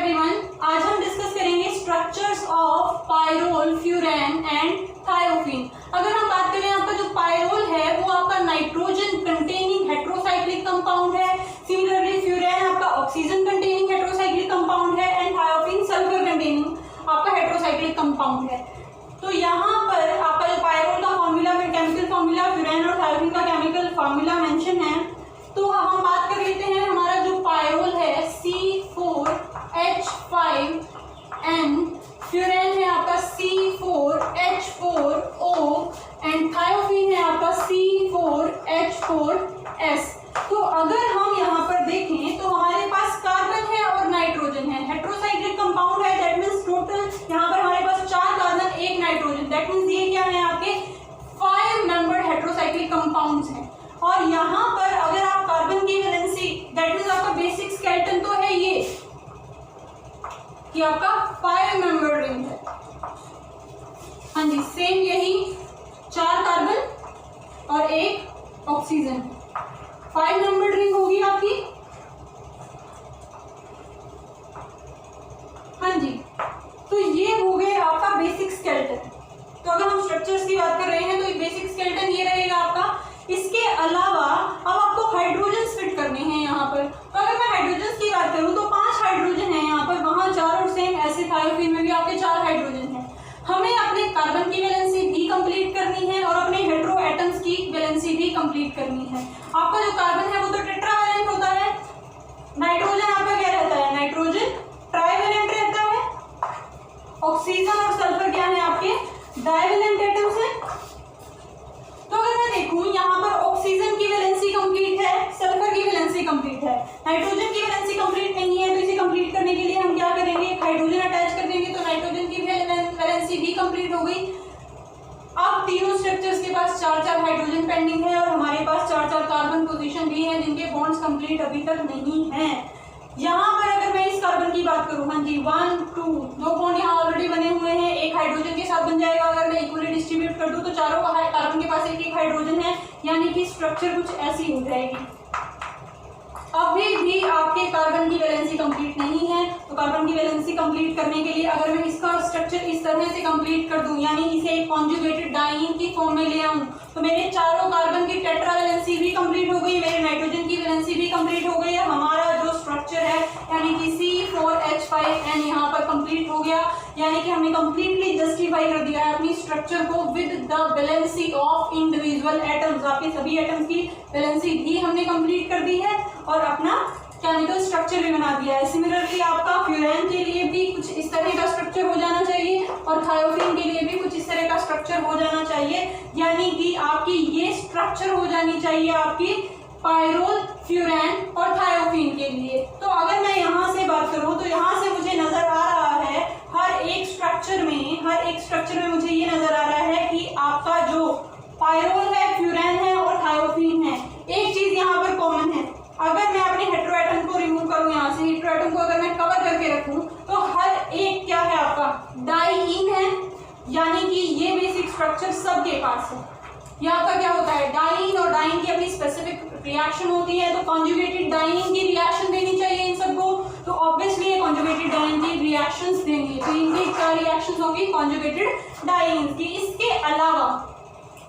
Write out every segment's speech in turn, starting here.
Everyone, आज हम discuss करेंगे structures of pyrrole, furan and thiophene. अगर हम बात करें आपका जो पायरोल है वो आपका नाइट्रोजन कंटेनिंग हेट्रोसाइक्लिक कंपाउंड है। सिमिलरली फ्यूरेन आपका ऑक्सीजन कंटेनिंग हेट्रोसाइक्लिक कंपाउंड है एंड थायोफीन सल्फर कंटेनिंग आपका हेट्रोसाइक्लिक कंपाउंड है। तो यहाँ पर आपका जो पायरोल का फॉर्मूला में केमिकल फॉर्मूला, फ्यूरेन और थायोफीन का केमिकल फॉर्मूला मेंशन है। तो हम बात कर लेते हैं हमारा जो पायरोल है C4H5N, फ्यूरेन है आपका C4H4O एंड थायोफीन है आपका C4H4S। तो अगर हम यहाँ पर देखें तो हमारे पास कार्बन है और नाइट्रोजन है, हेट्रोसाइक्लिक कंपाउंड है। दैट मीन्स टोटल यहाँ पर हमारे पास 4 कार्बन 1 नाइट्रोजन। दैट मीन्स ये क्या है आपके 5 मेंबर्ड हेट्रोसाइक्लिक कंपाउंड्स हैं। और यहाँ पर अगर आप कार्बन की वैलेंसी, दैट मीन्स आपका बेसिक स्केलेटन तो है ये कि आपका 5 मेंबर रिंग है। हाँ जी, सेम यही 4 कार्बन और 1 ऑक्सीजन, 5 मेंबर रिंग होगी आपकी। हाँ जी, तो ये हो गए आपका बेसिक स्केलेटन। तो अगर हम स्ट्रक्चर्स की बात कर रहे हैं तो बेसिक स्केलेटन ये रहेगा आपका। इसके अलावा अब आपको हाइड्रोजन फिट करने हैं यहाँ पर। तो अगर मैं हाइड्रोजन की बात करूँ तो 5 हाइड्रोजन है यहाँ पर, वहाँ 4 और सेम ऐसे थायोफीन में भी आपके 4 हाइड्रोजन है। हमें अपने कार्बन की वैलेंसी भी कंप्लीट करनी है और अपने हेटेरो एटम्स की वैलेंसी भी कंप्लीट करनी है। आपका जो कार्बन है वो तो टेट्रावैलेंट होता है, नाइट्रोजन आपका क्या रहता है, नाइट्रोजन ट्राइवैलेंट रहता है, ऑक्सीजन और सल्फर क्या है आपके डाइवैलेंट एटम्स हैं। तो अगर मैं देखूं यहाँ पर ऑक्सीजन की वैलेंसी कंप्लीट है, सल्फर की वैलेंसी कंप्लीट है, नाइट्रोजन की वैलेंसी कंप्लीट नहीं है। तो इसे कंप्लीट करने के लिए हम क्या करेंगे, हाइड्रोजन अटैच कर देंगे तो नाइट्रोजन की वैलेंसी भी कंप्लीट हो गई। अब तीनों स्ट्रक्चर्स के पास 4-4 हाइड्रोजन पेंडिंग है और हमारे पास 4-4 कार्बन पोजीशन भी है जिनके बॉन्ड्स कंप्लीट अभी तक नहीं है। यहाँ पर अगर मैं इस कार्बन की बात करूँ, हाँ जी 1 2 2 बॉन्ड यहाँ ऑलरेडी बने हुए हैं, एक हाइड्रोजन के साथ बन जाएगा। अगर मैं इक्वली डिस्ट्रीब्यूट कर दूँ तो चारों कार्बन के पास एक हाइड्रोजन है, यानी कि स्ट्रक्चर कुछ ऐसी हो जाएगी। अभी भी आपके कार्बन की वैलेंसी कंप्लीट नहीं है। तो कार्बन की वैलेंसी कंप्लीट करने के लिए अगर मैं इसका स्ट्रक्चर इस तरह से कंप्लीट कर दूं, यानी इसे एक कॉन्जुगेटेड डाइईन की फॉर्म में ले आऊं, तो मेरे चारों कार्बन की टेट्रा वैलेंसी भी कंप्लीट हो गई, मेरे नाइट्रोजन की वैलेंसी भी कंप्लीट हो गई है। हमारा जो स्ट्रक्चर है यानी कि C4H5N यहाँ पर कंप्लीट हो गया, यानी कि हमने कंप्लीटली जस्टिफाई कर दिया है अपनी स्ट्रक्चर को with the valency of individual atoms. आपके सभी एटम्स की वैलेंसी भी हमने कंप्लीट कर दी है और अपना केमिकल स्ट्रक्चर भी बना दिया है। सिमिलरली आपका फ्यूरेन के लिए भी कुछ इस तरह का स्ट्रक्चर हो जाना चाहिए और थायोफीन के लिए भी कुछ इस तरह का स्ट्रक्चर हो जाना चाहिए, यानी कि आपकी ये स्ट्रक्चर हो जानी चाहिए आपकी पायरोल, फ्यूरेन और थायोफीन के लिए। तो अगर मैं यहाँ से बात करूँ तो यहाँ से मुझे नजर आ रहा है हर एक स्ट्रक्चर में मुझे ये नजर आ रहा है कि आपका जो पायरोल है, फ्यूरेन है और थायोफीन है, एक चीज यहाँ पर कॉमन है। अगर मैं अपने हेटेरो एटम को रिमूव करूँ, यहाँ से हेटेरो एटम को अगर मैं कवर करके रखूँ तो हर एक क्या है आपका डाइईन है, यानी कि ये बेसिक स्ट्रक्चर सबके पास है। यहाँ पर क्या होता है, डाइईन और डाइईन की अपनी स्पेसिफिक रिएक्शन होती है। तो कॉन्जुगेटेड डाइईन की रिएक्शन देनी चाहिए इन सबको, तो ऑब्वियसली ये कॉन्जुगेटेड डाइईन की रिएक्शंस देंगे। तो इनकी क्या रिएक्शंस होंगी, कॉन्जुगेटेड डाइईन की। इसके अलावा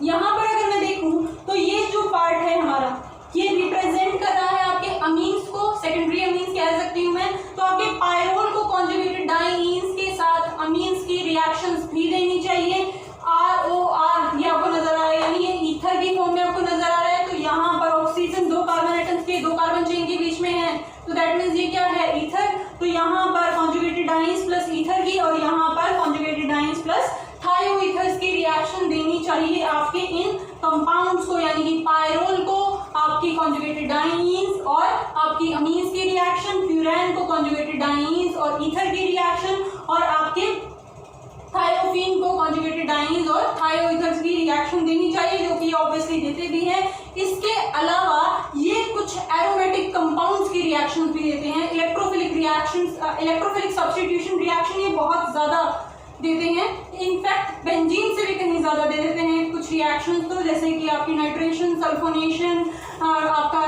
यहाँ पर अगर मैं देखूँ तो ये जो पार्ट है हमारा, ये रिप्रेजेंट कर रहा है आपके अमीन्स को, सेकेंडरी अमीन्स कह सकती हूँ मैं। तो आपके पायरोल को कॉन्जुगेटेड डाइईन्स के साथ अमीन्स की रिएक्शंस भी देनी चाहिए। ROR ये आपको नजर आ रहा है, यानी ये ईथर की फॉर्म में आपको नजर आ रहा है। तो यहाँ पर ऑक्सीजन 2 कार्बन एटम्स के 2 कार्बन चेन के बीच में है, तो दैट मीन्स ये क्या है, ईथर। तो यहाँ पर कॉन्जुगेटेड डाइईन्स प्लस ईथर की और यहाँ पर कॉन्जुगेटेड डाइईन्स प्लस थायो ईथर्स की रिएक्शन देनी चाहिए आपके इन कंपाउंड्स को, यानी कि पायरोल को आपकी कॉन्जुगेटेड डाइईन्स और आपकी अमीन्स की रिएक्शन, फ्यूरेन को कॉन्जुगेटेड डाइईन्स और ईथर की रिएक्शन और आपके थायोफीन को कॉन्जुगेटेड डाइईन्स और थायो ईथर्स की रिएक्शन देनी चाहिए, जो कि ऑब्वियसली देते भी हैं। इसके अलावा ये कुछ एरोमेटिक कंपाउंड्स की रिएक्शंस भी देते हैं, electrophilic reactions, electrophilic substitution reaction ये बहुत ज्यादा देते हैं। इनफैक्ट बेंजीन से भी कहीं ज्यादा दे देते हैं कुछ रिएक्शंस, तो जैसे कि आपकी नाइट्रेशन, सल्फोनेशन, आपका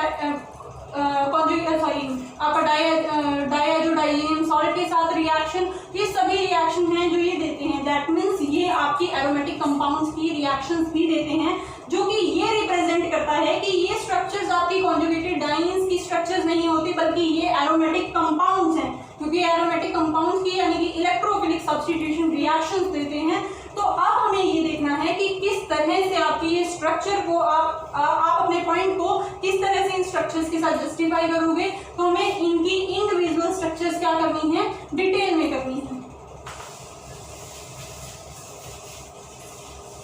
आपका डाइआज़ोडाइनियम सॉल्ट के साथ रिएक्शन, ये सभी रिएक्शन हैं जो ये देते हैं। दैट मीन्स ये आपकी एरोमेटिक कंपाउंड्स की रिएक्शंस भी देते हैं, जो कि ये रिप्रेजेंट करता है कि ये स्ट्रक्चर्स आपकी कॉन्जुगेटेड डाइन्स की स्ट्रक्चर्स नहीं होती, बल्कि ये एरोमेटिक कंपाउंड्स हैं, क्योंकि एरोमेटिक कंपाउंड्स की यानी कि इलेक्ट्रोफिलिक सब्स्टिट्यूशन रिएक्शंस देते हैं। तो अब हमें ये देखना है कि किस तरह से आपकी ये स्ट्रक्चर को आप अपने पॉइंट को किस तरह से इन स्ट्रक्चर्स के साथ जस्टिफाई करोगे। तो हमें इनकी इंडिविजुअल स्ट्रक्चर्स क्या करनी है, डिटेल में करनी है।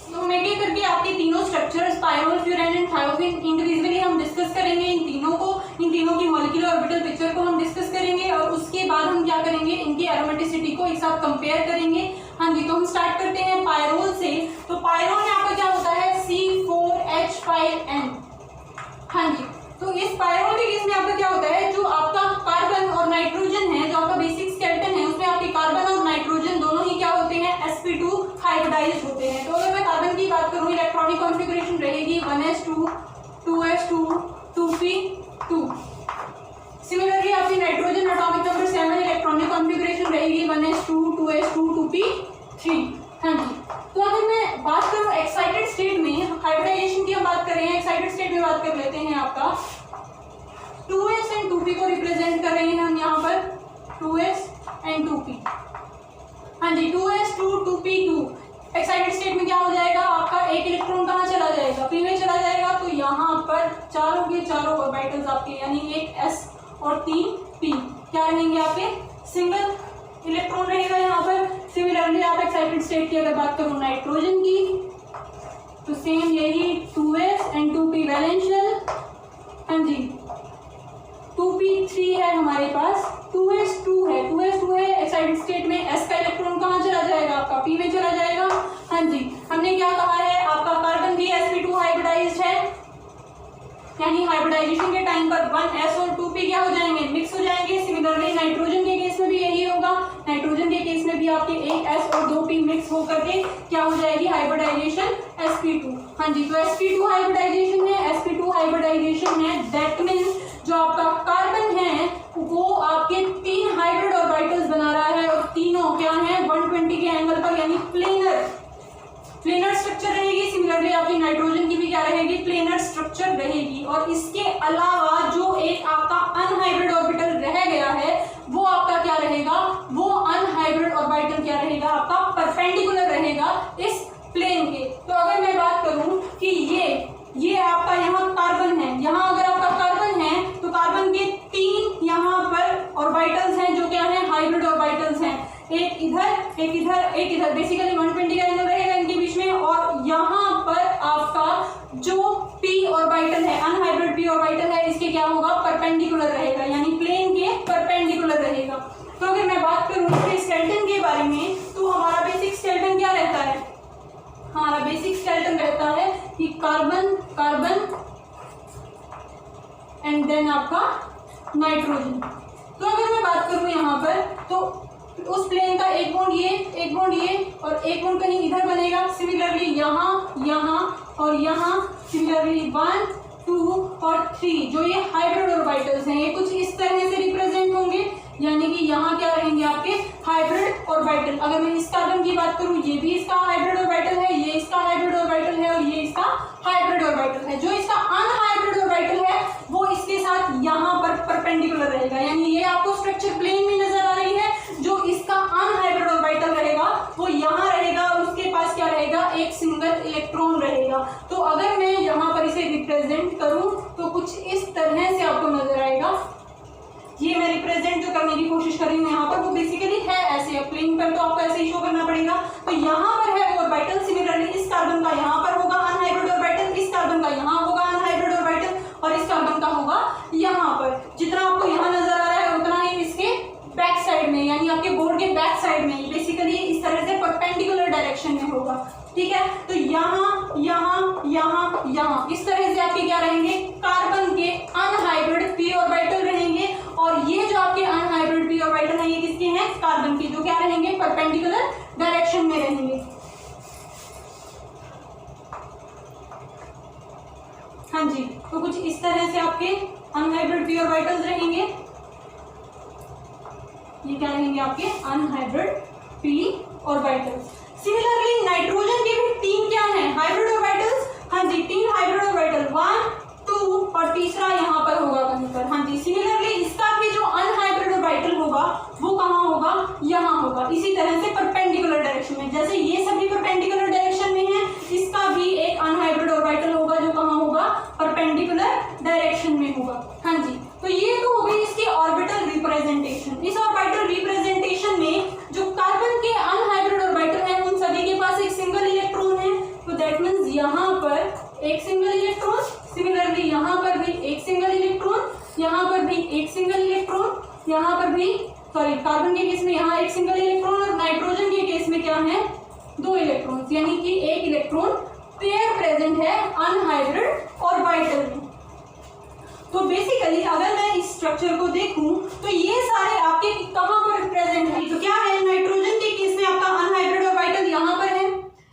तो हम एक एक करके आपके तीनों structures pyrrole, furan and thiophene individually हम डिस्कस करेंगे। इन तीनों की मॉलिक्यूलर ऑर्बिटल पिक्चर को हम डिस्कस करेंगे और उसके बाद हम क्या करेंगे, इनकी एरोमेटिसिटी को एक साथ कंपेयर करेंगे। हाँ जी, तो हम स्टार्ट करते हैं पायरोल से। तो पायरोल में आपका क्या होता है, C4H5N। हाँ जी, तो इस पायरोल के केस में आपका क्या होता है, जो आपका कार्बन और नाइट्रोजन है, जो आपका बेसिक स्केलेटन है, उसमें आपके कार्बन और नाइट्रोजन दोनों ही क्या होते हैं, sp2 हाइब्रिडाइज्ड होते हैं। तो अगर मैं कार्बन की बात करूं, इलेक्ट्रॉनिक कॉन्फ़िगरेशन रहेगी 1s2 2s2 2p2। सिमिलरली आपकी nitrogen atomic number 7 electronic configuration रहेगी 1s2 2s2 2p3। हाँ जी, तो अगर मैं बात करूं एक्साइटेड स्टेट में, हाइब्रिडाइजेशन की हम बात कर रहे हैं, एक्साइटेड स्टेट में बात कर लेते हैं। आपका 2s एंड 2p को रिप्रेजेंट कर रहे हैं हम यहाँ पर, 2s एंड 2p। हाँ जी, 2s2 2p2। एक्साइटेड स्टेट में क्या हो जाएगा, आपका एक इलेक्ट्रॉन कहाँ चला जाएगा, p में चला जाएगा। तो यहाँ पर चारों के चारों ऑर्बिटल्स आपके, यानी एक s और 3 p क्या रहेंगे आपके, सिंगल इलेक्ट्रॉन रहेगा यहाँ पर। सिमिलरली आप एक्साइटेड स्टेट की अगर बात करो नाइट्रोजन की, तो सेम यही 2s and 2p valence shell. हाँ जी, 2p3 है हमारे पास, 2s2 है एक्साइटेड स्टेट में s का इलेक्ट्रॉन कहाँ चला जाएगा, आपका p में चला जाएगा। हाँ जी, हमने क्या कहा है, आपका कार्बन भी sp2 हाइब्रिडाइज्ड है, यानी हाइब्रिडाइजेशन के टाइम पर 1s और 2p क्या हो जाएंगे, मिक्स हो जाएंगे। सिमिलरली नाइट्रोजन के केस में भी यही होगा, नाइट्रोजन के केस में भी आपके एक s और 2p मिक्स होकर के क्या हो जाएगी, हाइब्रिडाइजेशन sp2। हाँ जी, तो sp2 हाइब्रिडाइजेशन है, दैट मीन्स जो आपका कार्बन है वो आपके 3 हाइब्रिड ऑर्बिटल्स बना रहा है, और तीनों क्या है, 120 के एंगल पर, यानी प्लेनर स्ट्रक्चर रहेगी। सिमिलरली आपकी नाइट्रोजन की भी क्या रहेगी, प्लेनर स्ट्रक्चर रहेगी। और इसके अलावा जो एक आपका अनहाइब्रिड ऑर्बिटल रह गया है, वो आपका क्या रहेगा, वो अनहाइब्रिड ऑर्बिटल क्या रहेगा, आपका परपेंडिकुलर रहेगा इस प्लेन के। तो अगर मैं बात करूं कि ये आपका यहाँ कार्बन है, यहाँ अगर आपका कार्बन है तो कार्बन के 3 यहाँ पर ऑर्बिटल्स हैं जो क्या है, हाइब्रिड ऑर्बिटल्स हैं, एक इधर एक इधर एक इधर, बेसिकली 120 का एंगल रहेगा इनके बीच में। और यहाँ पर आपका जो p ऑर्बिटल है, अनहाइब्रिड p ऑर्बिटल है, इसके क्या होगा, परपेंडिकुलर रहेगा, यानी प्लेन के परपेंडिकुलर रहेगा। तो अगर मैं बात करूँ इसके स्केलेटन के बारे में, तो हमारा बेसिक स्केलेटन क्या रहता है, हमारा बेसिक स्केलेटन रहता है कि कार्बन एंड देन आपका नाइट्रोजन। तो अगर मैं बात करूं यहाँ पर, तो उस प्लेन का एक बॉन्ड ये और एक बॉन्ड कहीं इधर बनेगा। सिमिलरली यहाँ और यहाँ, सिमिलरली 1 2 और 3 जो ये हाइब्रिड ऑर्बिटल्स हैं, ये कुछ इस तरह से रिप्रेजेंट होंगे, यानी कि यहाँ क्या रहेंगे आपके हाइब्रिड ऑर्बिटल। अगर मैं इस कार्बन की बात करूँ, ये भी इसका हाइब्रिड ऑर्बिटल है, ये इसका हाइब्रिड ऑर्बिटल है और ये इसका हाइब्रिड ऑर्बिटल है। जो इसका अनहाइब्रिड ऑर्बिटल है वो इसके साथ यहाँ पर परपेंडिकुलर रहेगा, यानी ये आपको स्ट्रक्चर प्लेन में नजर आ रही है। जो इसका अनहाइब्रिड ऑर्बिटल रहेगा वो यहाँ रहेगा, उसके पास क्या रहेगा, एक सिंगल इलेक्ट्रॉन रहेगा। तो अगर मैं यहाँ पर इसे रिप्रेजेंट करूँ तो कुछ इस तरह से आपको नजर आएगा। ये मैं रिप्रेजेंट जो करने की कोशिश कर रही हूँ यहाँ पर, वो बेसिकली है ऐसे, प्लेन पर तो आपको ऐसे ही शो करना पड़ेगा। तो यहाँ पर है वो ऑर्बिटल, सिमिलरली इस कार्बन का यहाँ पर होगा अनहाइब्रिड ऑर्बिटल, इस कार्बन का यहाँ होगा अनहाइब्रिड ऑर्बिटल, और इस कार्बन का होगा यहाँ पर। जितना आपको यहाँ नजर आ रहा है उतना ही इसके बैक साइड में, यानी आपके बोर्ड के बैक साइड में बेसिकली इस तरह से परपेंडिकुलर डायरेक्शन में होगा। ठीक है, तो यहाँ इस तरह से आपके क्या रहेंगे, कार्बन के अनहाइब्रिड p ऑर्बिटल रहेंगे, और ये जो आपके अनहाइब्रिड p ऑर्बिटल है ये किसके हैं, कार्बन के, जो क्या रहेंगे, परपेंडिकुलर डायरेक्शन में रहेंगे। हाँ जी, तो कुछ इस तरह से आपके अनहाइब्रिड पी ऑर्बिटल्स रहेंगे। ये क्या रहेंगे आपके unhybrid P orbitals. Similarly nitrogen के भी 3 क्या हैं हाइब्रिड ऑर्बिटल्स। हाँ जी 3 हाइब्रिड ऑर्बिटल 1 2 और तीसरा यहाँ पर होगा कहीं पर। हाँ जी सिमिलरली इसका भी जो अनहाइब्रिड ऑर्बिटल होगा वो कहाँ होगा यहाँ होगा। इसी तरह से परपेंडिकुलर डायरेक्शन में, जैसे ये सभी परपेंडिकुलर डायरेक्शन में है, इसका भी एक अनहाइब्रिड ऑर्बिटल होगा जो कहाँ होगा परपेंडिकुलर डायरेक्शन में होगा। हाँ जी तो ये तो हो गई इसकी ऑर्बिटल रिप्रेजेंटेशन। इस ऑर्बिटल रिप्रेजेंटेशन में जो कार्बन के अनहाइब्रिड ऑर्बिटल हैं उन सभी के पास एक सिंगल इलेक्ट्रॉन है, तो दैट मीन्स यहाँ पर एक सिंगल इलेक्ट्रॉन, सिमिलरली यहाँ पर भी एक सिंगल इलेक्ट्रॉन, यहाँ पर भी एक सिंगल इलेक्ट्रॉन, यहाँ पर भी सॉरी कार्बन के केस में यहाँ एक सिंगल इलेक्ट्रॉन और नाइट्रोजन के केस में क्या है 2 इलेक्ट्रॉन्स, यानी कि एक इलेक्ट्रॉन पेयर प्रेजेंट है अनहाइब्रिड ऑर्बिटल में। तो बेसिकली अगर मैं इस स्ट्रक्चर को देखूं तो ये सारे आपके कहाँ पर प्रेजेंट है, तो क्या है नाइट्रोजन के केस में आपका अनहाइब्रिड ऑर्बिटल यहाँ पर है,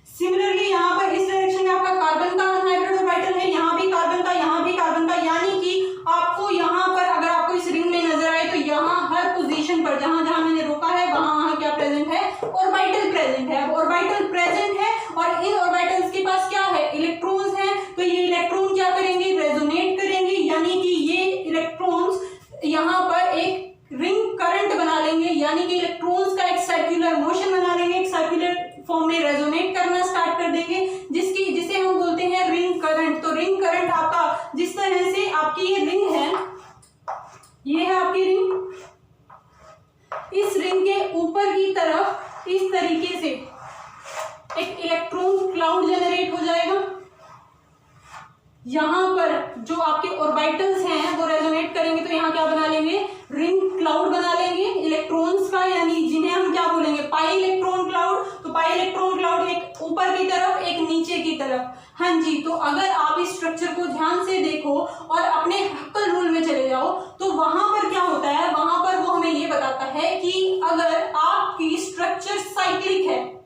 सिमिलरली यहाँ पर इस डायरेक्शन में आपका कार्बन का अनहाइब्रिड ऑर्बिटल है, यहाँ भी कार्बन का, यहाँ भी कार्बन का, यानी कि आपको यहाँ पर अगर आपको इस रिंग में नजर आए तो यहाँ हर पोजीशन पर जहां जहां मैंने रोका है वहां क्या प्रेजेंट है ऑर्बिटल प्रेजेंट है। अब ऑर्बिटल प्रेजेंट है और इन ऑर्बिटल्स के पास क्या है इलेक्ट्रॉन्स हैं, तो ये इलेक्ट्रॉन क्या करेंगे रेजोनेट करेंगे, यानी कि ये इलेक्ट्रॉन्स यहाँ पर एक रिंग करंट बना लेंगे, यानी कि इलेक्ट्रॉन्स का एक सर्कुलर मोशन बना लेंगे, एक सर्कुलर फॉर्म में रेजोनेट करना स्टार्ट कर देंगे, जिसे हम बोलते हैं रिंग करंट। तो रिंग करंट आपका जिस तरह से आपकी ये रिंग है, ये है आपकी रिंग, इस रिंग के ऊपर की तरफ इस तरीके से एक इलेक्ट्रॉन क्लाउड जनरेट हो जाएगा, यहाँ पर जो आपके ऑर्बिटल्स हैं वो रेजोनेट करेंगे, तो यहाँ क्या बना लेंगे रिंग क्लाउड बना लेंगे इलेक्ट्रॉन्स का, यानी जिन्हें हम क्या बोलेंगे पाई इलेक्ट्रॉन क्लाउड। तो पाई इलेक्ट्रॉन क्लाउड एक ऊपर की तरफ एक नीचे की तरफ। हाँ जी तो अगर आप इस स्ट्रक्चर को ध्यान से देखो और अपने हक्कल रूल में चले जाओ तो वहां पर क्या होता है, वहां पर वो हमें ये बताता है कि अगर आपकी स्ट्रक्चर साइक्लिक है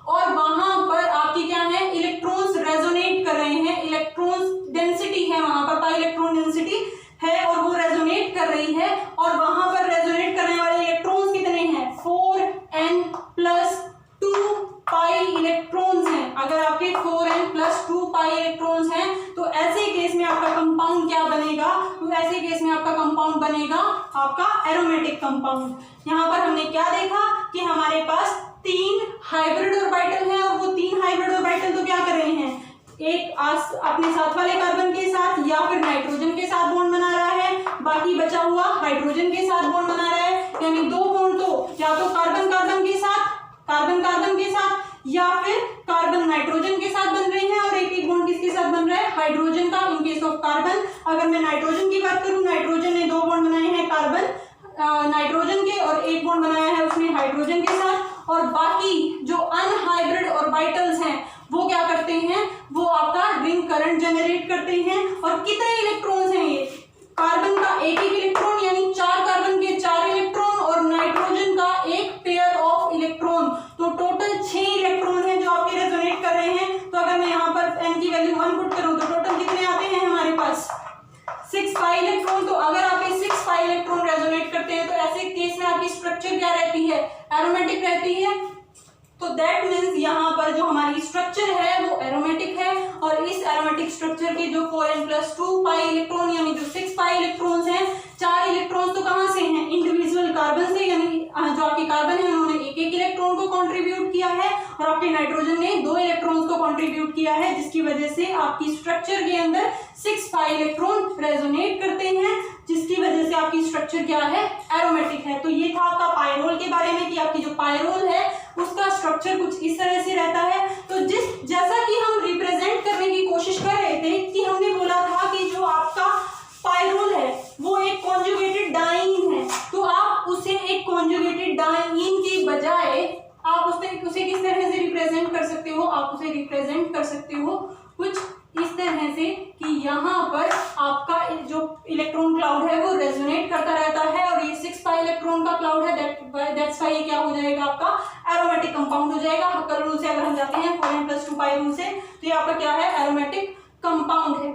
और वहां पर आपकी क्या है इलेक्ट्रॉन्स रेजोनेट कर रहे हैं, इलेक्ट्रॉन्स डेंसिटी है वहां पर पाई इलेक्ट्रॉन डेंसिटी है और वो रेजोनेट कर रही है, और वहां पर रेजोनेट करने वाले इलेक्ट्रॉन्स कितने हैं 4n+2 पाई इलेक्ट्रॉन्स हैं। अगर आपके 4n+2 पाई इलेक्ट्रॉन्स हैं तो ऐसे केस में आपका कंपाउंड क्या बनेगा, तो ऐसे केस में आपका कंपाउंड बनेगा आपका एरोमेटिक कंपाउंड। यहाँ पर हमने क्या देखा कि हमारे पास 3 हाइब्रिड ऑर्बिटल हैं और वो 3 हाइब्रिड ऑर्बिटल तो क्या कर रहे हैं एक अपने साथ वाले कार्बन के साथ या फिर नाइट्रोजन के साथ बॉन्ड बना रहा है, बाकी बचा हुआ हाइड्रोजन के साथ बॉन्ड बना रहा है, यानी 2 बॉन्ड तो या तो कार्बन कार्बन के साथ या फिर कार्बन नाइट्रोजन के साथ बन रहे हैं और एक बॉन्ड किसके साथ बन रहा है हाइड्रोजन का इन केस ऑफ कार्बन। अगर मैं नाइट्रोजन की बात करूं नाइट्रोजन ने 2 बॉन्ड बनाए हैं कार्बन नाइट्रोजन के और एक बॉन्ड बनाया है उसने हाइड्रोजन के साथ, और बाकी जो अनहाइब्रिड ऑर्बिटल्स हैं वो क्या करते हैं वो आपका रिंग करंट जनरेट करते हैं। और कितने इलेक्ट्रॉन्स हैं ये कार्बन का एक इलेक्ट्रॉन यानी 4 कार्बन के 4 इलेक्ट्रॉन और नाइट्रोजन का एक पेयर ऑफ इलेक्ट्रॉन, तो टोटल 6 इलेक्ट्रॉन हैं जो आपके रेजोनेट कर रहे हैं। तो अगर मैं यहाँ पर n की वैल्यू 1 पुट करूँ तो टोटल कितने आते हैं हमारे पास 6 पाई इलेक्ट्रॉन। तो अगर आपके 6 पाई इलेक्ट्रॉन रेजोनेट करते हैं तो ऐसे केस में आपकी स्ट्रक्चर क्या रहती है एरोमेटिक रहती है। तो दैट मीन्स यहाँ पर जो हमारी स्ट्रक्चर है वो एरोमेटिक है, और इस एरोमेटिक स्ट्रक्चर के जो 4n+2 पाई इलेक्ट्रॉन यानी जो 6 पाई इलेक्ट्रॉन्स हैं 4 इलेक्ट्रॉन्स तो कहाँ से हैं इंडिविजुअल कार्बन से, यानी जो आपके कार्बन है उन्होंने एक इलेक्ट्रॉन को कंट्रीब्यूट किया है और आपके नाइट्रोजन ने 2 इलेक्ट्रॉन्स को कंट्रीब्यूट किया है, जिसकी वजह से आपकी स्ट्रक्चर के अंदर 6 पाई इलेक्ट्रॉन रेजोनेट करते हैं, जिसकी वजह से आपकी स्ट्रक्चर क्या है एरोमेटिक है। तो ये था आपका पायरोल के बारे में कि आपकी जो पायरोल है उसका स्ट्रक्चर कुछ इस तरह से रहता है। तो जैसा कि हम रिप्रेजेंट करने की कोशिश कर रहे थे कि हमने बोला था कि जो आपका पायरोल है वो एक कॉन्जुगेटेड डाइईन है, तो आप उसे एक कॉन्जुगेटेड डाइईन की बजाय आप उसे किस तरह से रिप्रेजेंट कर सकते हो, आप उसे रिप्रेजेंट कर सकते हो कुछ इस तरह से कि यहाँ पर आपका जो इलेक्ट्रॉन क्लाउड है वो रेजोनेट करता रहता है और ये 6 पाई इलेक्ट्रॉन का क्लाउड है, दैट्स व्हाई ये क्या हो जाएगा आपका एरोमेटिक कंपाउंड हो जाएगा। हक्कल रूल से अगर हम जाते हैं 4n+2 पाई रूल से तो ये आपका क्या है एरोमेटिक कंपाउंड है।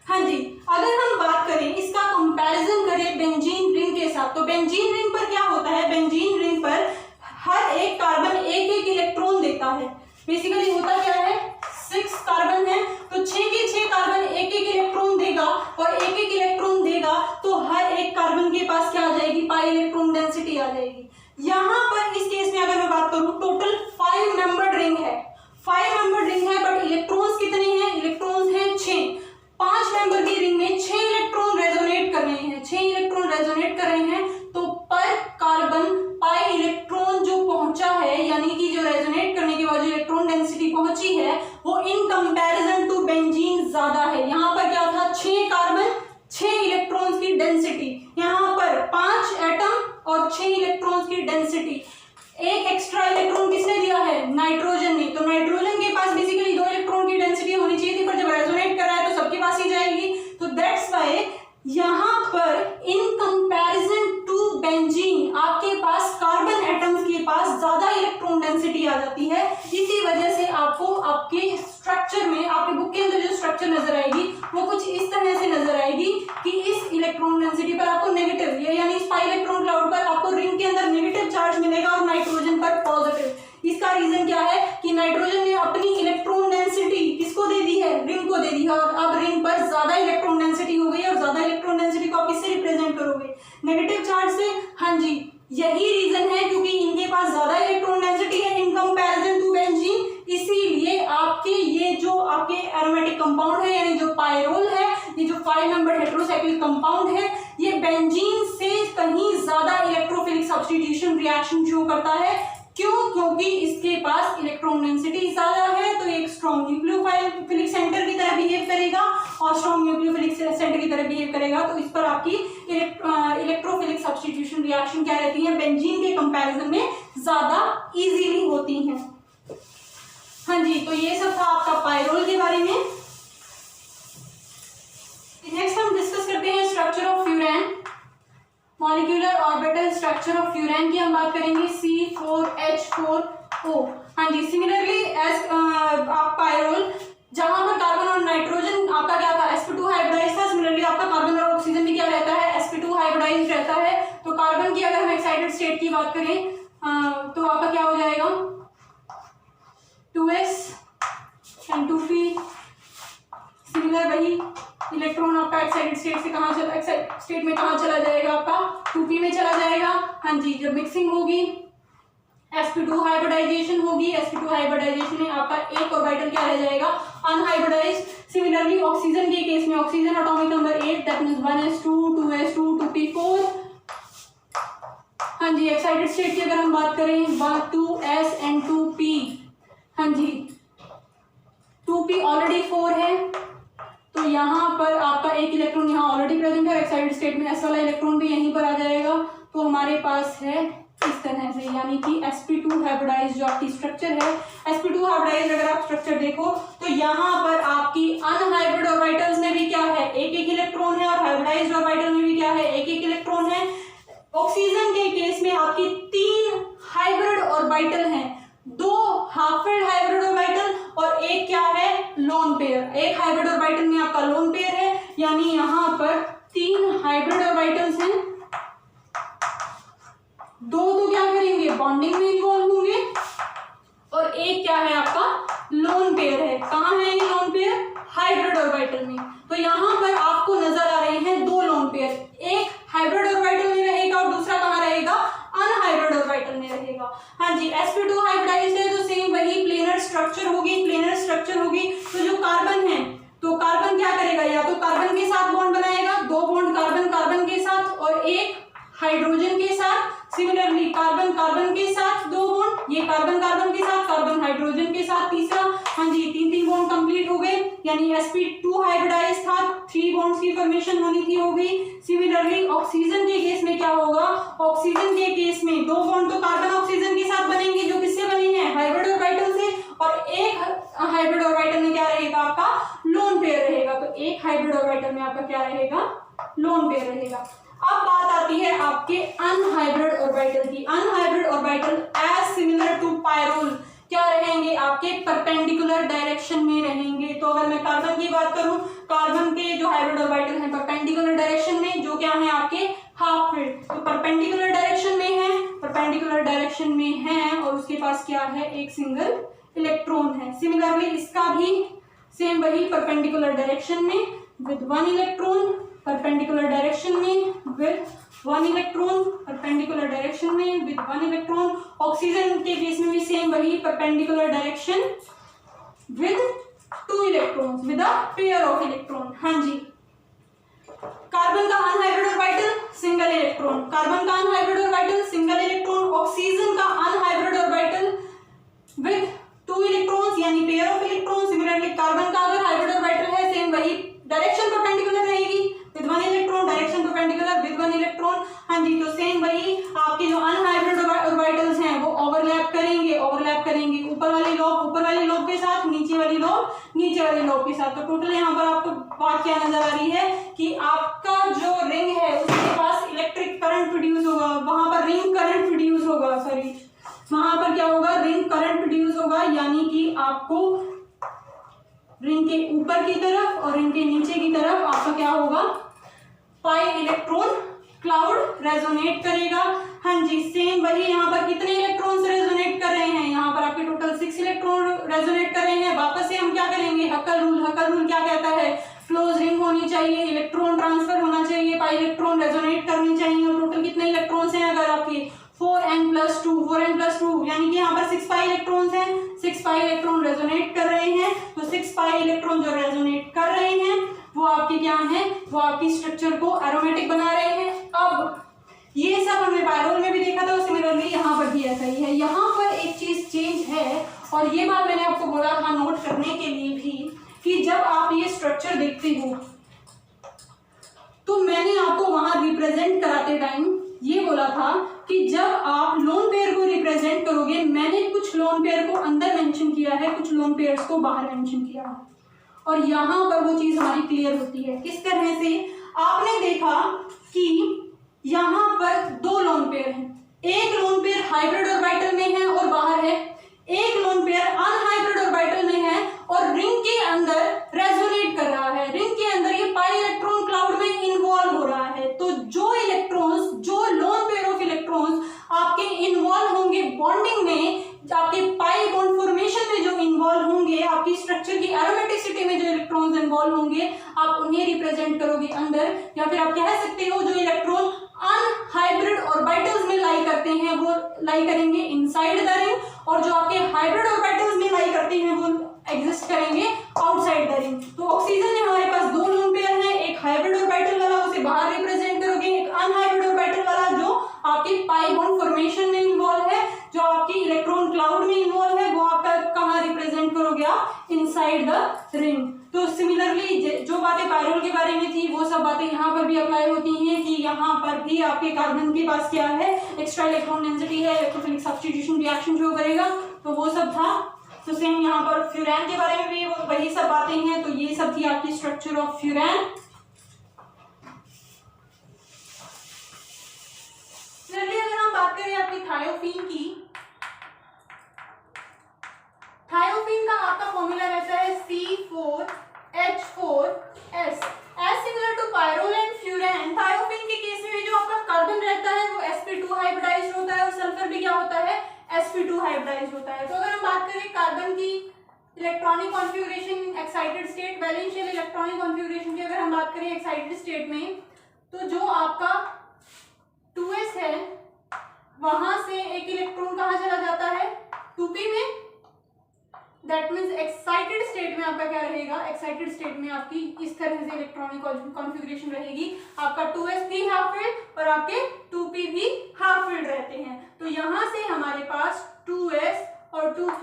हाँ जी, अगर हम बात करें इसका कंपैरिजन करें बेंजीन रिंग के साथ, तो बेंजीन रिंग पर क्या होता है, बेंजीन रिंग पर हर एक कार्बन एक एक इलेक्ट्रॉन देता है। बेसिकली होता क्या है, 6 कार्बन है तो 6 के 6 कार्बन एक एक इलेक्ट्रॉन देगा, और एक एक इलेक्ट्रॉन देगा तो हर एक कार्बन के पास क्या आ जाएगी, पाई इलेक्ट्रॉन डेंसिटी आ जाएगी। यहाँ पर इस केस में अगर मैं बात करूं, टोटल 5 मेंबर्ड रिंग है, 5 मेंबर्ड रिंग है, बट इलेक्ट्रॉन्स कितने हैं, इलेक्ट्रॉन्स हैं 6। 5 मेंबर की रिंग में 6 इलेक्ट्रॉन रेजोनेट कर रहे हैं, 6 इलेक्ट्रॉन रेजोनेट कर रहे हैं, तो पर कार्बन पाई इलेक्ट्रॉन जो पहुंचा है, यानी कि जो रेजोनेट करने के बाद जो इलेक्ट्रॉन डेंसिटी पहुंची है वो इन कंपैरिजन टू बेंजीन ज्यादा है। यहाँ पर क्या था, 6 कार्बन 6 इलेक्ट्रॉन्स की डेंसिटी, यहाँ पर 5 एटम और 6 इलेक्ट्रॉन्स की डेंसिटी। एक एक्स्ट्रा इलेक्ट्रॉन किसने दिया है, नाइट्रोजन ने, तो नाइट्रोजन के पास बेसिकली 2 इलेक्ट्रॉन की डेंसिटी होनी चाहिए थी, पर जब रेजोनेट कर रहा है तो सबके पास ही जाएगी, तो दैट्स व्हाई यहाँ पर इन कंपैरिजन टू बेंजीन आपके पास कार्बन एटम्स के पास ज्यादा इलेक्ट्रॉन डेंसिटी आ जाती है। इसी वजह से आपको आपके स्ट्रक्चर में, आपके बुक के अंदर जो स्ट्रक्चर नजर आएगी वो कुछ इस तरह से नजर आएगी कि इस इलेक्ट्रॉन डेंसिटी पर आपको नेगेटिव, यानी इस पाई इलेक्ट्रॉन क्लाउड पर आपको रिंग के अंदर नेगेटिव चार्ज मिलेगा और नाइट्रोजन पर पॉजिटिव। इसका रीजन क्या है कि नाइट्रोजन ने अपनी इलेक्ट्रॉन डेंसिटी किसको दे दी है, रिंग को दे दी है, और अब रिंग पर ज्यादा इलेक्ट्रॉन डेंसिटी हो गई, और ज्यादा इलेक्ट्रॉन डेंसिटी को आप किससे रिप्रेजेंट करोगे, नेगेटिव चार्ज से। हाँ जी, यही रीजन है क्योंकि इनके पास ज्यादा इलेक्ट्रॉन डेंसिटी है इन कंपैरिजन टू बेंजीन, इसीलिए आपके ये जो आपके एरोमेटिक कंपाउंड है, यानी जो पायरोल है, ये जो 5 मेंबर हेटेरोसाइक्लिक कंपाउंड है, ये बेंजीन से कहीं ज्यादा इलेक्ट्रोफिलिक सब्स्टिट्यूशन रिएक्शन शो करता है। क्यों, क्योंकि इसके पास इलेक्ट्रॉन डेंसिटी ज्यादा है, तो एक स्ट्रॉन्ग न्यूक्लियोफिलिक सेंटर की तरह बिहेव करेगा, और स्ट्रॉन्ग न्यूक्लियोफिलिक सेंटर की तरह बिहेव करेगा, तो इस पर आपकी इलेक्ट्रोफिलिक सब्स्टिट्यूशन रिएक्शन क्या रहती है, बेंजीन के कंपैरिजन में ज्यादा इजीली होती हैं। हाँ जी, तो ये सब था आपका पायरोल के बारे में। नेक्स्ट हम डिस्कस करते हैं structure of furan, molecular orbital structure of furan की हम बात करेंगे, C4H4O। हाँ जी, सिमिलरली एज आप पायरोल, जहां पर कार्बन और नाइट्रोजन आपका क्या था, sp2 हाइब्रिडाइज था, सिमिलरली आपका कार्बन और ऑक्सीजन भी क्या रहता है, sp2 हाइब्रिडाइज रहता है। तो कार्बन की अगर हम एक्साइटेड स्टेट की बात करें तो आपका क्या हो जाएगा, 2s and 2p। सिमिलर वही इलेक्ट्रॉन आपका एक्साइटेड स्टेट से कहाँ चला, एक्साइटेड स्टेट में कहाँ चला जाएगा, आपका 2p में चला जाएगा। हाँ जी, जब मिक्सिंग होगी sp2 हाइब्रिडाइजेशन होगी, sp2 हाइब्रिडाइजेशन में आपका एक ऑर्बिटल क्या रह जाएगा, अनहाइब्रिडाइज्ड। सिमिलरली ऑक्सीजन के केस में oxygen atomic number 8, that means 1s2 2s2 2p4। हाँ जी, एक्साइटेड स्टेट की अगर हम बात करें 2s and 2p। हाँ जी, 2p ऑलरेडी 4 है, तो यहाँ पर आपका एक इलेक्ट्रॉन यहाँ ऑलरेडी प्रेजेंट है, एक्साइटेड स्टेट में s वाला इलेक्ट्रॉन भी यहीं पर आ जाएगा, तो हमारे पास है इस तरह से, यानी कि sp2 हाइब्रिडाइज जो आपकी स्ट्रक्चर है, sp2 हाइब्रिडाइज अगर आप स्ट्रक्चर देखो तो यहाँ पर आपकी अनहाइब्रिड ऑर्बिटल्स में भी क्या है, एक एक इलेक्ट्रॉन है, और हाइब्रिडाइज्ड ऑर्बिटल में भी क्या है, एक एक इलेक्ट्रॉन है। ऑक्सीजन के केस में आपकी 3 हाइब्रिड ऑर्बिटल हैं, 2 हाफ फिल्ड हाइब्रिड ऑर्बिटल और एक क्या है, लोन पेयर। एक हाइब्रिड ऑर्बिटल में आपका लोन पेयर है, यानी यहाँ पर 3 हाइब्रिड ऑर्बिटल्स हैं, 2 तो क्या करेंगे, बॉन्डिंग में इन्वॉल्व होंगे, और एक क्या है आपका लोन पेयर है। कहाँ है ये लोन पेयर, हाइब्रिड ऑर्बिटल में। तो यहाँ पर आपको नजर आ रहे हैं 2 लोन पेयर, एक हाइब्रिड ऑर्बिटल में रहेगा और दूसरा कहाँ रहेगा, अनहाइब्रिड ऑर्बिटल में रहेगा। हाँ जी, sp2 हाइब्रिडाइज्ड है तो सेम वही प्लेनर स्ट्रक्चर होगी, प्लेनर स्ट्रक्चर होगी। तो जो कार्बन है, तो कार्बन क्या करेगा, या तो कार्बन के साथ बॉन्ड बनाएगा, 2 बॉन्ड कार्बन कार्बन के साथ और एक हाइड्रोजन के साथ। सिमिलरली कार्बन कार्बन के साथ 2 बॉन्ड, ये कार्बन कार्बन के साथ, कार्बन हाइड्रोजन के साथ तीसरा। हाँ जी, 3 बॉन्ड कंप्लीट हो गए, यानी sp2 हाइब्रिडाइज था, 3 बॉन्ड्स की फॉर्मेशन होनी थी, हो गई। सिमिलरली ऑक्सीजन के केस में क्या होगा, ऑक्सीजन के केस में 2 बॉन्ड तो कार्बन ऑक्सीजन के साथ बनेंगे, जो किससे बने हैं, हाइब्रिड ऑर्बिटल से, और एक हाइब्रिड ऑर्बिटल में क्या रहेगा, आपका लोन पेयर रहेगा। तो एक हाइब्रिड ऑर्बिटल में आपका क्या रहेगा, लोन पेयर रहेगा। अब बात आती है आपके अनहाइब्रिड ऑर्बिटल की। Unhybrid orbital as similar to pyrrole क्या रहेंगे, आपके परपेंडिकुलर डायरेक्शन में रहेंगे। तो अगर मैं कार्बन की बात करूं, कार्बन के जो परपेंडिकुलर डायरेक्शन में है, परपेंडिकुलर डायरेक्शन में है और उसके पास क्या है, एक सिंगल इलेक्ट्रॉन है। सिमिलरली इसका भी सेम वही परपेंडिकुलर डायरेक्शन में विद 1 इलेक्ट्रॉन, परपेंडिकुलर डायरेक्शन में विद 1 इलेक्ट्रॉन, परपेंडिकुलर डायरेक्शन में विद 1 इलेक्ट्रॉन। ऑक्सीजन के केस में भी सेम वही perpendicular direction with 2 electrons with a pair of electron. हाँ जी, कार्बन का unhybrid orbital single electron, carbon का unhybrid orbital single electron, oxygen का अनहाइब्रिड ऑर्बिटल विद 2 इलेक्ट्रॉन्स यानी pair of electron. Similarly carbon का अगर हाइब्रिड ऑर्बिटल है same वही डायरेक्शन परपेंडिकुलर रहेगी with 1 electron, direction perpendicular with 1 electron. हाँ जी, तो सेम वही आपके जो अनहाइब्रिड ऑर्बिटल्स हैं वो ओवरलैप करेंगे, ओवरलैप करेंगे ऊपर वाली लोब के साथ, नीचे वाली लोब के साथ। तो टोटल यहाँ पर आपको बात क्या नजर आ रही है कि आपका जो रिंग है उसके पास इलेक्ट्रिक करंट प्रोड्यूस होगा, वहां पर रिंग करंट प्रोड्यूस होगा, सॉरी वहां पर क्या होगा, रिंग करंट प्रोड्यूस होगा, यानी कि आपको रिंग के ऊपर की तरफ और रिंग के नीचे की तरफ आपका क्या होगा, पाई इलेक्ट्रॉन क्लाउड रेजोनेट करेगा। हाँ जी, सेम वही यहाँ पर कितने इलेक्ट्रॉन्स रेजोनेट कर रहे हैं, यहाँ पर आपके टोटल 6 इलेक्ट्रॉन रेजोनेट कर रहे हैं। वापस से हम क्या करेंगे, हक्कल रूल क्या कहता है, क्लोज रिंग होनी चाहिए, इलेक्ट्रॉन ट्रांसफर होना चाहिए, पाई इलेक्ट्रॉन रेजोनेट करनी चाहिए। और टोटल कितने इलेक्ट्रॉन्स हैं, अगर आपके 4n+2 यानी कि यहाँ पर 6 पाई इलेक्ट्रॉन्स हैं, 6 पाई इलेक्ट्रॉन रेजोनेट कर रहे हैं। तो 6 पाई इलेक्ट्रॉन जो रेजोनेट कर रहे हैं वो आपके क्या हैं, वो आपकी स्ट्रक्चर को एरोमेटिक बना रहे हैं। अब ये सब हमने पायरोल में भी देखा था, सिमिलरली यहाँ पर भी ऐसा ही है। यहाँ पर एक चीज चेंज है और ये बात मैंने आपको बोला था नोट करने के लिए भी कि जब आप ये स्ट्रक्चर देखते हो तो मैंने आपको वहां रिप्रेजेंट कराते टाइम ये बोला था कि जब आप लोन पेयर को रिप्रेजेंट करोगे, मैंने कुछ लोन पेयर को अंदर मेंशन किया है, कुछ लोन पेयर्स को बाहर मेंशन किया है, और यहाँ पर वो चीज हमारी क्लियर होती है। किस तरह से, आपने देखा कि यहाँ पर 2 लोन पेयर हैं, एक लोन पेयर हाइब्रिड ऑर्बिटल में है और बाहर है, एक लोन पेयर अनहाइब्रिड ऑर्बिटल में है और रिंग के अंदर रेजोनेट कर रहा है, रिंग के अंदर ये पाई इलेक्ट्रॉन क्लाउड में इन्वॉल्व हो रहा है। तो जो इलेक्ट्रॉन्स, जो लोन पेयर ऑफ इलेक्ट्रॉन्स आपके इन्वॉल्व होंगे बॉन्डिंग में, आपके पाई बॉन्ड फॉर्मेशन में जो इन्वॉल्व होंगे, आपकी स्ट्रक्चर की एरोमेटिसिटी में जो इलेक्ट्रॉन्स इन्वॉल्व होंगे, आप उन्हें रिप्रेजेंट करोगे अंदर, या फिर आप कह सकते हो जो इलेक्ट्रॉन अनहाइब्रिड ऑर्बिटल्स में लाई करते हैं वो लाई करेंगे इनसाइड द रिंग, और जो आपके हाइब्रिड ऑर्बिटल्स में लाई करते हैं वो एग्जिस्ट करेंगे आउटसाइड द रिंग। तो ऑक्सीजन में हमारे पास 2 लोन पेयर हैं, एक हाइब्रिड ऑर्बिटल वाला उसे बाहर रिप्रेजेंट करोगे, एक अनहाइब्रिड ऑर्बिटल वाला जो आपके पाई बॉन्ड फॉर्मेशन में इन्वॉल्व है, जो आपकी इलेक्ट्रॉन क्लाउड में इन्वॉल्व है, वो आपका कहाँ रिप्रेजेंट करोगे आप, इनसाइड द रिंग। तो सिमिलरली जो बातें पायरोल के बारे में थी वो सब बातें यहाँ पर भी अप्लाई होती हैं कि यहाँ पर भी आपके कार्बन के पास क्या है, एक्स्ट्रा इलेक्ट्रॉन डेंसिटी है, इलेक्ट्रोफिलिक सब्स्टिट्यूशन रिएक्शन जो करेगा, तो वो सब था। तो सेम यहाँ पर फ्यूरैन के बारे में भी वही सब बातें हैं। तो ये सब थी आपकी स्ट्रक्चर ऑफ फ्यूरैन। चलिए अगर हम बात करें आपकी थायोफीन की, थायोफीन का आपका फॉर्मूला रहता है C4H4S, as similar to pyrrole and furan. Thiophene के केस में जो आपका कार्बन रहता है वो sp2 हाइब्रिडाइज्ड होता है और सल्फर भी क्या होता है, sp2 हाइब्रिडाइज्ड होता है। तो अगर हम बात करें कार्बन की electronic configuration in excited state, वैलेंशियल electronic configuration की अगर हम बात करें एक्साइटेड स्टेट में, तो जो आपका 2s है वहां से एक इलेक्ट्रॉन कहाँ चला जाता है, 2p में। दैट मीन्स एक्साइटेड स्टेट में आपका क्या रहेगा, एक्साइटेड स्टेट में आपकी इस तरह से इलेक्ट्रॉनिक कॉन्फ़िगरेशन रहेगी, आपका 2s भी हाफ फील्ड और आपके 2p भी हाफ फील्ड रहते हैं। तो यहाँ से हमारे पास 2s और 2p,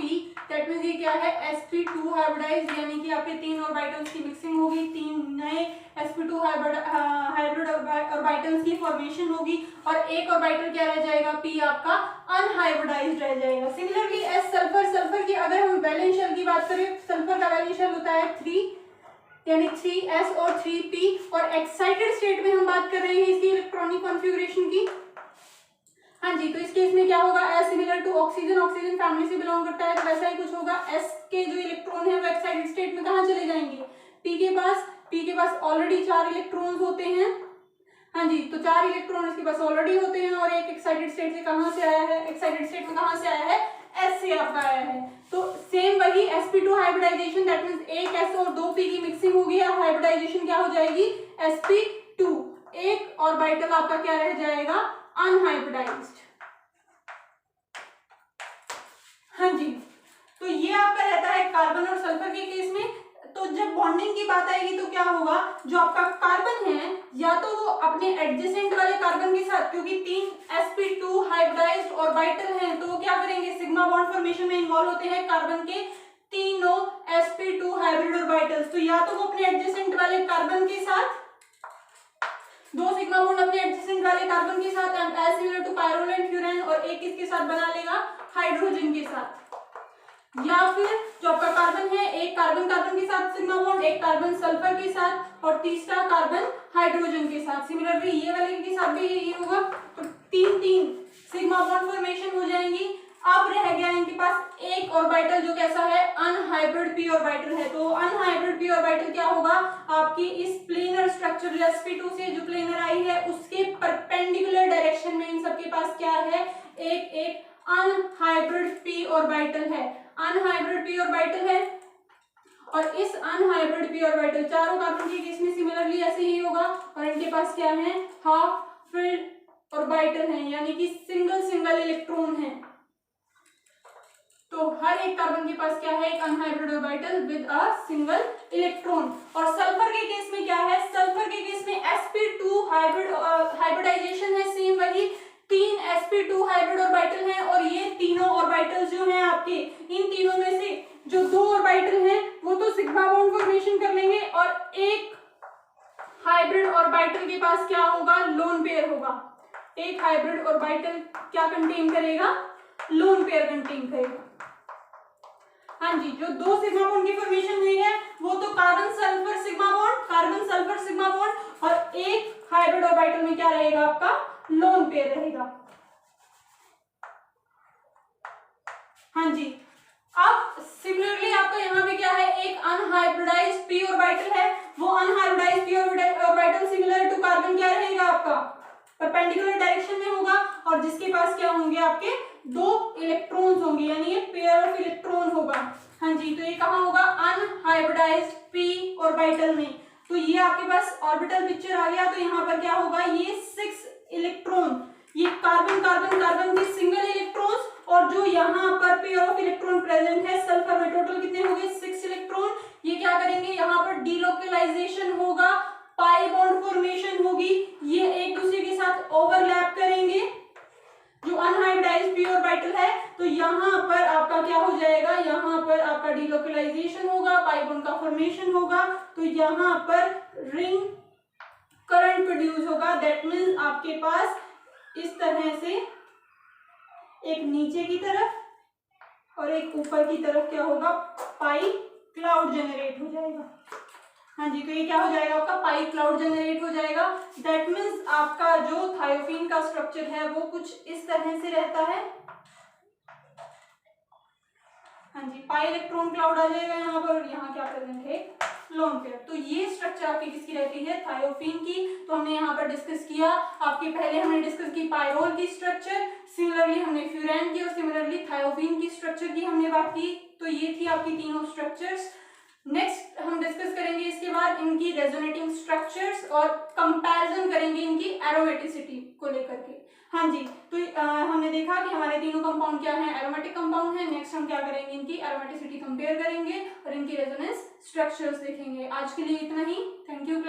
दैट मीन्स ये क्या है, sp2 हाइब्रिडाइज्ड, यानी कि आपके 3 ऑर्बिटल्स की मिक्सिंग होगी, 3 नए sp2 हाइब्रिड ऑर्बिटल्स की फॉर्मेशन होगी, और एक ऑर्बिटल क्या रह जाएगा, p आपका अनहाइब्रिडाइज्ड रह जाएगा। सिमिलरली s सल्फर, सल्फर की अगर हम वैलेंशियल की बात करें, सल्फर का वैलेंशियल होता है 3, यानी 3s और 3p, और एक्साइटेड स्टेट में हम बात कर रहे हैं इसकी इलेक्ट्रॉनिक कॉन्फ़िगरेशन की। हाँ जी, तो इस केस में क्या होगा, as similar to oxygen, oxygen family से बिलोंग करता है, तो वैसा ही कुछ होगा। एस के जो इलेक्ट्रॉन है वो एक्साइटेड स्टेट में कहाँ चले जाएंगे, पी के पास ऑलरेडी 4 इलेक्ट्रॉन्स होते हैं। हाँ जी, तो 4 इलेक्ट्रॉन इसके पास ऑलरेडी होते हैं और एक एक्साइटेड स्टेट से कहाँ से आया है, एक्साइटेड स्टेट में कहाँ से आया है, S से आपका आया है। तो सेम वही sp2 हाइब्रिडाइजेशन, दैट मींस एक S और 2 P की मिक्सिंग होगी और हाइब्रिडाइजेशन क्या हो जाएगी, sp2, एक ऑर्बिटल आपका क्या रह जाएगा, अनहाइब्रिडाइज्ड। हाँ जी, तो ये आपका रहता है कार्बन और सल्फर के केस में। तो जब बॉन्डिंग की बात आएगी तो क्या होगा, जो आपका कार्बन है या तो वो अपने एडजेसेंट वाले कार्बन के साथ, क्योंकि 3 sp2 हाइब्रिडाइज्ड ऑर्बिटल हैं, तो वो क्या करेंगे, सिग्मा बॉन्ड फॉर्मेशन में इन्वॉल्व होते हैं कार्बन के तीनों sp2 हाइब्रिड ऑर्बिटल्स। तो या तो वो अपने एडजेसेंट वाले कार्बन के साथ, 2 सिग्मा बॉन्ड अपने एडजेसेंट वाले कार्बन के साथ as similar to pyrrole and furan, और एक किसके साथ बना लेगा, हाइड्रोजन के साथ। या फिर जो आपका कार्बन है, एक कार्बन कार्बन के साथ सिग्मा बॉन्ड, एक कार्बन सल्फर के साथ और तीसरा कार्बन हाइड्रोजन के साथ। सिमिलरली ये वाले के साथ भी यही होगा। तो 3 सिग्मा बॉन्ड फॉर्मेशन हो जाएंगी। अब रह गया इनके पास एक ऑर्बिटल जो कैसा है, अनहाइब्रिड p ऑर्बिटल है। तो अनहाइब्रिड p ऑर्बिटल क्या होगा, आपकी इस प्लेनर स्ट्रक्चर sp2 से जो प्लेनर आई है उसके परपेंडिकुलर डायरेक्शन में इन सबके पास क्या है, एक अनहाइब्रिड p ऑर्बिटल है, अनहाइब्रिड p ऑर्बिटल है। और इस अनहाइब्रिड p ऑर्बिटल चारों कार्बन के केस में सिमिलरली ऐसे ही होगा, और इनके पास क्या है, हाफ फिल्ड ऑर्बिटल है, यानी कि सिंगल इलेक्ट्रॉन है। तो हर एक कार्बन के पास क्या है, एक unhybrid orbital with a single electron. और सल्फर के केस में क्या है, सल्फर के केस में sp2 हाइब्रिडाइजेशन है, सेम वही 3 sp2 हाइब्रिड ऑर्बिटल हैं, और ये तीनों ऑर्बिटल जो हैं आपके, इन तीनों में से जो 2 ऑर्बिटल हैं वो तो सिग्मा बॉन्ड फॉर्मेशन कर लेंगे, और एक हाइब्रिड ऑर्बिटल के पास क्या होगा, लोन पेयर होगा। एक हाइब्रिड ऑर्बिटल क्या कंटेन करेगा, लोन पेयर कंटेन करेगा। हाँ जी, जो 2 सिग्मा बॉन्ड की फॉर्मेशन हुई है वो तो carbon sulphur sigma bond, carbon sulphur sigma bond, और एक हाइब्रिड ऑर्बिटल में क्या रहेगा, आपका लोन पेयर रहेगा। हाँ जी, अब सिमिलरली आपका यहाँ पे क्या है, एक अनहाइब्रिडाइज्ड p ऑर्बिटल है। वो unhybridised p orbital similar to carbon क्या रहेगा, आपका परपेंडिकुलर डायरेक्शन में होगा, और जिसके पास क्या होंगे, आपके 2 इलेक्ट्रॉन्स होंगे, यानी ये पेयर ऑफ इलेक्ट्रॉन होगा। हाँ जी, तो ये कहाँ होगा, अनहाइब्रिडाइज्ड p ऑर्बिटल में। तो ये आपके पास ऑर्बिटल पिक्चर आ गया। तो यहाँ पर क्या होगा, ये 6 इलेक्ट्रॉन, ये कार्बन कार्बन कार्बन के सिंगल इलेक्ट्रॉन्स, और जो यहाँ पर पेयर ऑफ इलेक्ट्रॉन प्रेजेंट है सल्फर में, टोटल कितने हो गए, 6 इलेक्ट्रॉन। ये क्या करेंगे, यहाँ पर डीलोकलाइजेशन होगा, पाई बॉन्ड फॉर्मेशन होगी, ये एक दूसरे के साथ ओवरलैप करेंगे जो अनहाइब्रिडाइज्ड p ऑर्बिटल है। तो यहाँ पर आपका क्या हो जाएगा, यहाँ पर आपका डीलोकलाइजेशन होगा, पाई बॉन्ड का फॉर्मेशन होगा, तो यहाँ पर रिंग करंट प्रोड्यूस होगा। दैट मीन्स आपके पास इस तरह से एक नीचे की तरफ और एक ऊपर की तरफ क्या होगा, पाई क्लाउड जनरेट हो जाएगा। हाँ जी, तो ये क्या हो जाएगा, आपका पाई क्लाउड जनरेट हो जाएगा। दैट मीन्स आपका जो थायोफीन का स्ट्रक्चर है वो कुछ इस तरह से रहता है। हाँ जी, पाई इलेक्ट्रॉन क्लाउड आ जाएगा यहाँ पर, और यहाँ क्या प्रेजेंट है, लोन पेयर। तो ये स्ट्रक्चर आपकी किसकी रहती है, थायोफीन की। तो हमने यहाँ पर डिस्कस किया, आपके पहले हमने डिस्कस की पायरोल की स्ट्रक्चर, सिमिलरली हमने फ्यूरेन की, और सिमिलरली थायोफीन की स्ट्रक्चर की हमने बात की। तो ये थी आपकी तीनों स्ट्रक्चर्स। नेक्स्ट हम डिस्कस करेंगे इसके बाद इनकी रेजोनेटिंग स्ट्रक्चर्स और कंपैरिजन करेंगे इनकी एरोमेटिसिटी को लेकर के। हाँ जी, तो हमने देखा कि हमारे तीनों कंपाउंड क्या हैं, एरोमेटिक कंपाउंड है। नेक्स्ट हम क्या करेंगे, इनकी एरोमेटिसिटी कंपेयर करेंगे और इनकी रेजोनेंस स्ट्रक्चर्स देखेंगे। आज के लिए इतना ही, थैंक यू।